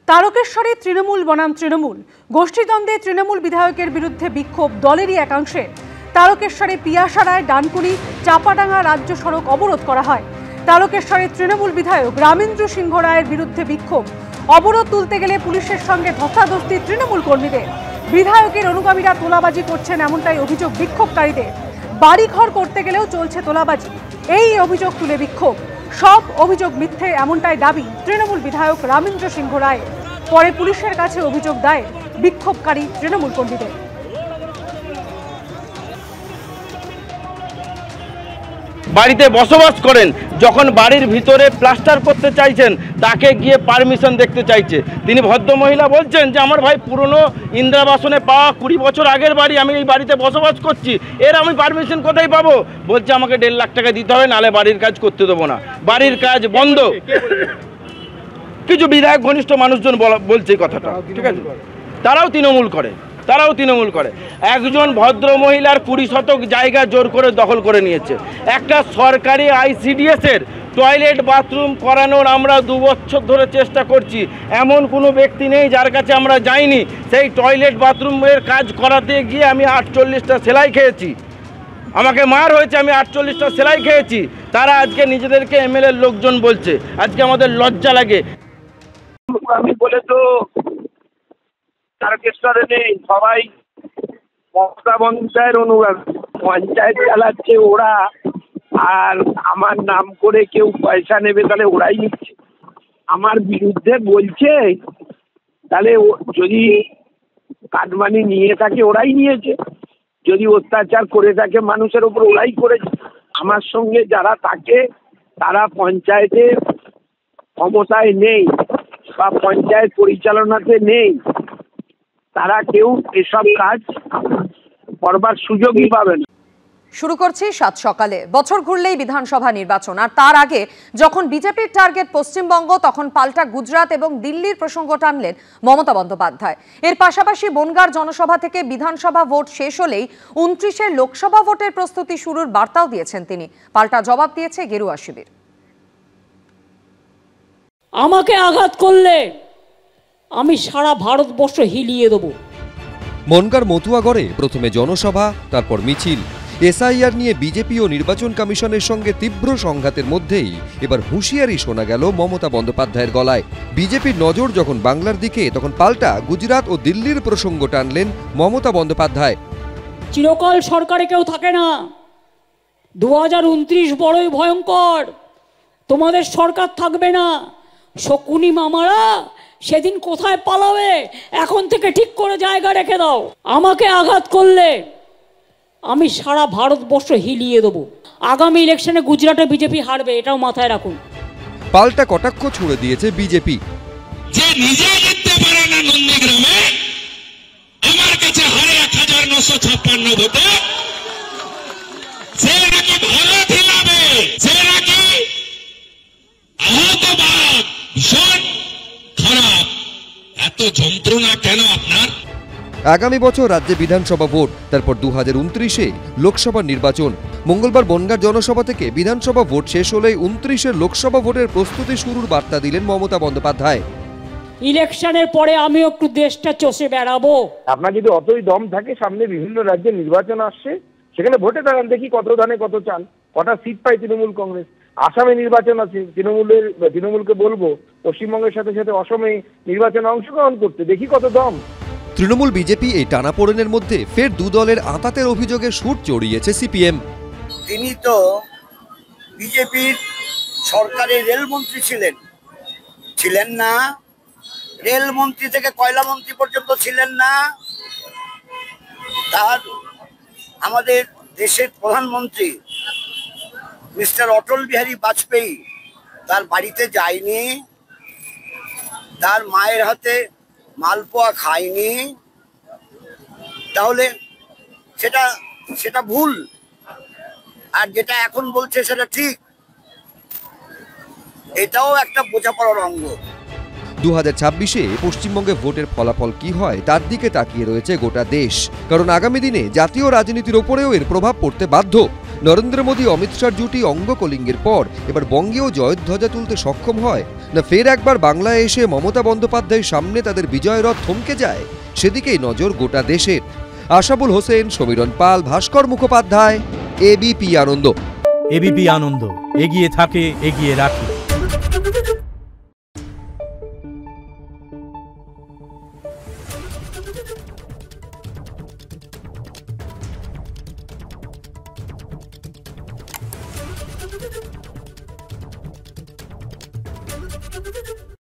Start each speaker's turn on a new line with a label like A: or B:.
A: তারকেশ্বরে তৃণমূল বনাম তৃণমূল গোষ্ঠীদ্বন্দ্বে তৃণমূল বিধায়কের বিরুদ্ধে বিক্ষোভ দলেরই একাংশে। তারকেশ্বরে পিয়াসারায় ডানকুনি চাপাডাঙ্গা রাজ্য সড়ক অবরোধ করা হয়। তারকেশ্বরের তৃণমূল বিধায়ক রামেন্দ্র সিংহ রায়ের বিরুদ্ধে বিক্ষোভ। অবরোধ তুলতে গেলে পুলিশের সঙ্গে ধস্তাধস্তি তৃণমূল কর্মীদের। বিধায়কের অনুগামীরা তোলাবাজি করছেন এমনটাই অভিযোগ বিক্ষোভকারীদের। বাড়িঘর করতে গেলেও চলছে তোলাবাজি, এই অভিযোগ তুলে বিক্ষোভ। সব অভিযোগ মিথ্যে এমনটাই দাবি তৃণমূল বিধায়ক রামেন্দ্র সিংহ রায়। পরে পুলিশের কাছে অভিযোগ দায়ের বিক্ষোভকারী তৃণমূল কর্মীদের।
B: বাড়িতে বসবাস করেন, যখন বাড়ির ভিতরে প্লাস্টার করতে চাইছেন তাকে গিয়ে পারমিশন দেখতে চাইছে। তিনি ভদ্রমহিলা বলছেন যে আমার ভাই পুরনো ইন্দিরাবাসনে পাওয়া 20 বছর আগের বাড়ি, আমি এই বাড়িতে বসবাস করছি, এর আমি পারমিশন কোথায় পাবো? বলছে আমাকে 1.5 লাখ টাকা দিতে হবে, নাহলে বাড়ির কাজ করতে দেবো না, বাড়ির কাজ বন্ধ। কিছু বিধায়ক ঘনিষ্ঠ মানুষজন বলছে এই কথাটা, ঠিক আছে? তারাও তৃণমূল করে। একজন ভদ্র মহিলার 20 শতক জায়গা জোর করে দখল করে নিয়েছে। একটা সরকারি ICDS এর টয়লেট বাথরুম করানোর আমরা 2 বছর ধরে চেষ্টা করছি। এমন কোনো ব্যক্তি নেই যার কাছে আমরা যাইনি। সেই টয়লেট বাথরুমের কাজ করাতে গিয়ে আমি 48টা সেলাই খেয়েছি, আমাকে মার হয়েছে, আমি 48টা সেলাই খেয়েছি। তারা আজকে নিজেদেরকে MLA লোকজন বলছে, আজকে আমাদের লজ্জা লাগে।
C: আমি বলে তো তারকেশ্বরে নেই, সবাই মমতা বন্দ্যোপাধ্যায়ের অনুগামী। পঞ্চায়েত চালাচ্ছে ওরা, আর আমার নাম করে কেউ পয়সা নেবে তাহলে ওরাই নিচ্ছে। আমার বিরুদ্ধে বলছে, তাহলে যদি কাটমানি নিয়ে থাকে ওরাই নিয়েছে, যদি অত্যাচার করে থাকে মানুষের উপর ওরাই করেছে। আমার সঙ্গে যারা থাকে তারা পঞ্চায়েতে ক্ষমতায় নেই বা পঞ্চায়েত পরিচালনাতে নেই, তারা কেউ এসব কাজ করবার সুযোগই পাবে না।
D: শুরু করছি 7 সকালে। বছর ঘুরলেই বিধানসভা নির্বাচন, আর তার আগে যখন বিজেপির টার্গেট পশ্চিমবঙ্গ, তখন পাল্টা গুজরাট এবং দিল্লির প্রসঙ্গ টানলেন মমতা বন্দ্যোপাধ্যায়। এর পাশাপাশি বনগাঁর জনসভা থেকে বিধানসভা ভোট শেষ হলেই 29 লোকসভা ভোটের প্রস্তুতি শুরুর বার্তাও দিয়েছেন তিনি। পাল্টা জবাব দিয়েছে গেরুয়া শিবির।
E: আমাকে আঘাত করলে আমি সারা ভারতবর্ষ হিলিয়ে দেব।
F: বনগাঁর মতুয়াগড়ে প্রথমে জনসভা, তারপর মিছিল। SIR নিয়ে বিজেপি ও নির্বাচন কমিশনের সঙ্গে তীব্র সংঘাতের মধ্যেই এবার হুঁশিয়ারি শোনা গেল মমতা বন্দ্যোপাধ্যায়ের গলায়। বিজেপির নজর যখন বাংলার দিকে, তখন পাল্টা গুজরাট ও দিল্লির প্রসঙ্গ টানলেন মমতা বন্দ্যোপাধ্যায়।
E: চিরকাল সরকারে কেউ থাকে না, 2029 বড়ই ভয়ঙ্কর, তোমাদের সরকার থাকবে না। শকুনি মামারা সেদিন কোথায় পালাবে, এখন থেকে ঠিক করে জায়গা রেখে দাও। আমাকে আঘাত করলে আমি সারা ভারতবর্ষ হিলিয়ে দেবো। আগামী ইলেকশনে গুজরাটে বিজেপি হারবে, এটাও মাথায় রাখুন।
F: পাল্টা কটাক্ষ ছুড়ে দিয়েছে বিজেপি।
G: যে নিজে জিততে পারে না নন্দীগ্রামে, আমার কাছে হারে 1956 ভোটে, সে নাকি ভারত হিলাবে, সে নাকি আহতবাদ, ভীষণ খারাপ। এত যন্ত্রণা কেন আপনার?
F: আগামী বছর রাজ্যে বিধানসভা ভোট, তারপর 2029-এ লোকসভা নির্বাচন। মঙ্গলবার বনগাঁর জনসভা থেকে বিধানসভা ভোট শেষ হলেই 29 লোকসভা ভোটের প্রস্তুতি শুরুর বার্তা দিলেন মমতা বন্দ্যোপাধ্যায়।
E: ইলেকশনের পরে আমিও একটু দেশটা চষে বেড়াবো।
C: আপনার যদি অতই দম থাকে, সামনে বিভিন্ন রাজ্যে নির্বাচন আসছে, সেখানে ভোটে দাঁড়ান, দেখি কত ধানে কত চান, কটা সিট পায় তৃণমূল কংগ্রেস। আসামে নির্বাচন আছে, তৃণমূলকে বলবো পশ্চিমবঙ্গের সাথে সাথে অসমে নির্বাচনে অংশগ্রহণ করতে, দেখি কত দম।
F: তৃণমূল বিজেপি এই টানাপোড়েনের মধ্যে ফের 2 দলের আঁতাতের অভিযোগে সুর চড়িয়েছে CPM।
H: তিনি তো বিজেপির সরকারের রেলমন্ত্রী ছিলেন না, রেলমন্ত্রী থেকে কয়লা মন্ত্রী পর্যন্ত ছিলেন না। তার আমাদের দেশের প্রধানমন্ত্রী মিস্টার অটল বিহারী বাজপেয়ী তার বাড়িতে যায়নি, তার মায়ের হাতে মালপোয়া খায়নি, তাহলে সেটা ভুল। আর যেটা এখন বলছে সেটা ঠিক, এটাও একটা বোঝাপড়ার অঙ্গ।
F: 2026-এ পশ্চিমবঙ্গে ভোটের ফলাফল কি হয় তার দিকে তাকিয়ে রয়েছে গোটা দেশ, কারণ আগামী দিনে জাতীয় রাজনীতির ওপরেও এর প্রভাব পড়তে বাধ্য। নরেন্দ্র মোদী অমিত শাহর জুটি অঙ্গ কলিঙ্গের পর এবার বঙ্গেও জয়ধ্বজা তুলতে সক্ষম হয় না ফের একবার বাংলায় এসে মমতা বন্দ্যোপাধ্যায়ের সামনে তাদের বিজয় রথ থমকে যায়? সেদিকেই নজর গোটা দেশের। আশাবুল হোসেন, সমীরণ পাল, ভাস্কর মুখোপাধ্যায়, এবিপি আনন্দ।
I: এবিপি আনন্দ, এগিয়ে থাকে, এগিয়ে রাখে।